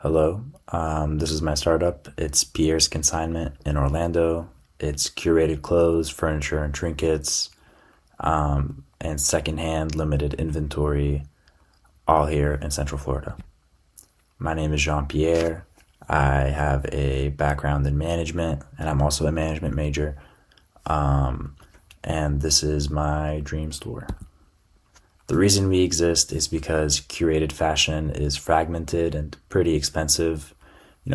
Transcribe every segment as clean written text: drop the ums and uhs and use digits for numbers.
Hello, this is my startup. It's Pierre's Consignment in Orlando. It's curated clothes, furniture, and trinkets, and secondhand limited inventory, all here in Central Florida. My name is Jean Pierre. I have a background in management, and I'm also a management major. And this is my dream store. The reason we exist is because curated fashion is fragmented and pretty expensive.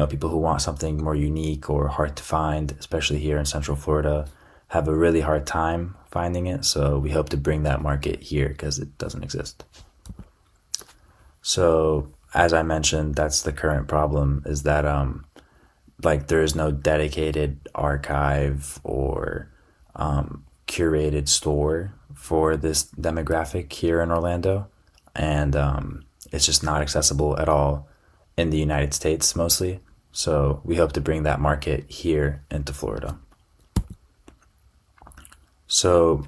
People who want something more unique or hard to find, especially here in Central Florida, have a really hard time finding it. So we hope to bring that market here because it doesn't exist. So as I mentioned, that's the current problem is that there is no dedicated archive or curated store for this demographic here in Orlando, and it's just not accessible at all in the United States mostly. So we hope to bring that market here into Florida. So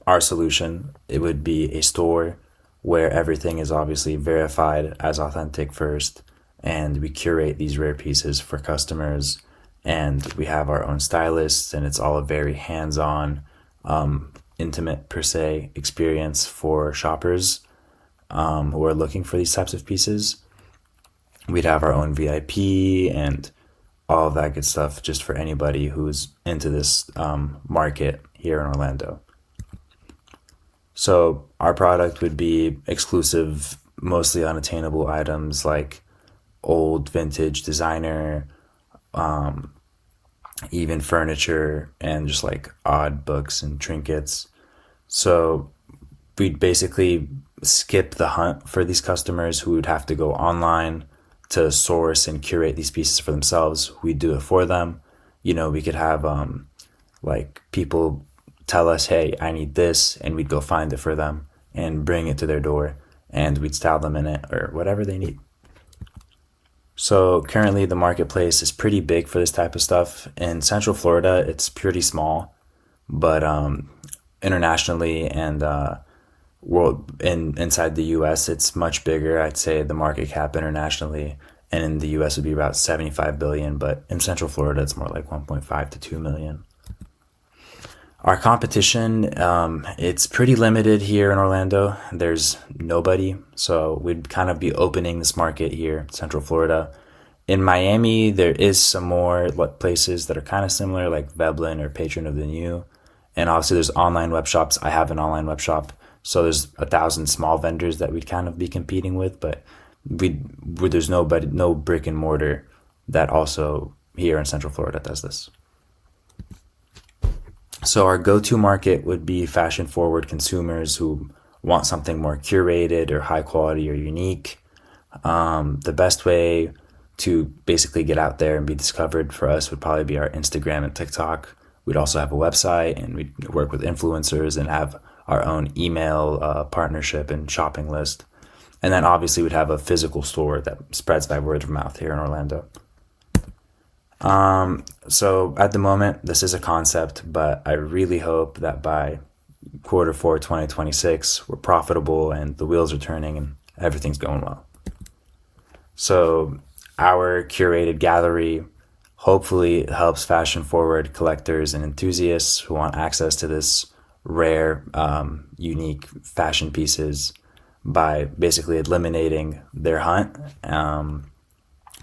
our solution it would be a store where everything is obviously verified as authentic first, and we curate these rare pieces for customers, and we have our own stylists, and it's all a very hands-on intimate per se experience for shoppers who are looking for these types of pieces. We'd have our own VIP and all of that good stuff just for anybody who's into this market here in Orlando. So our product would be exclusive, mostly unattainable items like old vintage designer, even furniture, and just like odd books and trinkets. So we'd basically skip the hunt for these customers who would have to go online to source and curate these pieces for themselves. We do it for them. We could have like people tell us, hey, I need this, and we'd go find it for them and bring it to their door, and we'd style them in it or whatever they need. So currently the marketplace is pretty big for this type of stuff. In Central Florida, it's pretty small, but internationally and inside the U.S., it's much bigger. I'd say the market cap internationally and in the U.S. would be about 75 billion, but in Central Florida, it's more like 1.5 to 2 million. Our competition, it's pretty limited here in Orlando. There's nobody, so we'd kind of be opening this market here, Central Florida. In Miami, there is some more places that are kind of similar, like Veblen or Patron of the New. And obviously, there's online web shops. I have an online web shop, so there's 1,000 small vendors that we'd kind of be competing with. But there's nobody, no brick and mortar that also here in Central Florida does this. So our go-to market would be fashion-forward consumers who want something more curated or high quality or unique. The best way to basically get out there and be discovered for us would probably be our Instagram and TikTok. We'd also have a website, and we'd work with influencers and have our own email partnership and shopping list. And then obviously we'd have a physical store that spreads by word of mouth here in Orlando. So at the moment, this is a concept, but I really hope that by Q4 2026, we're profitable and the wheels are turning and everything's going well. So our curated gallery hopefully helps fashion forward collectors and enthusiasts who want access to this rare, unique fashion pieces by basically eliminating their hunt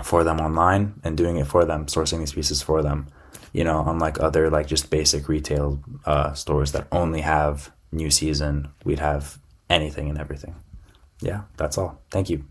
for them online and doing it for them, sourcing these pieces for them. Unlike other like just basic retail stores that only have new season, we'd have anything and everything. Yeah, that's all. Thank you.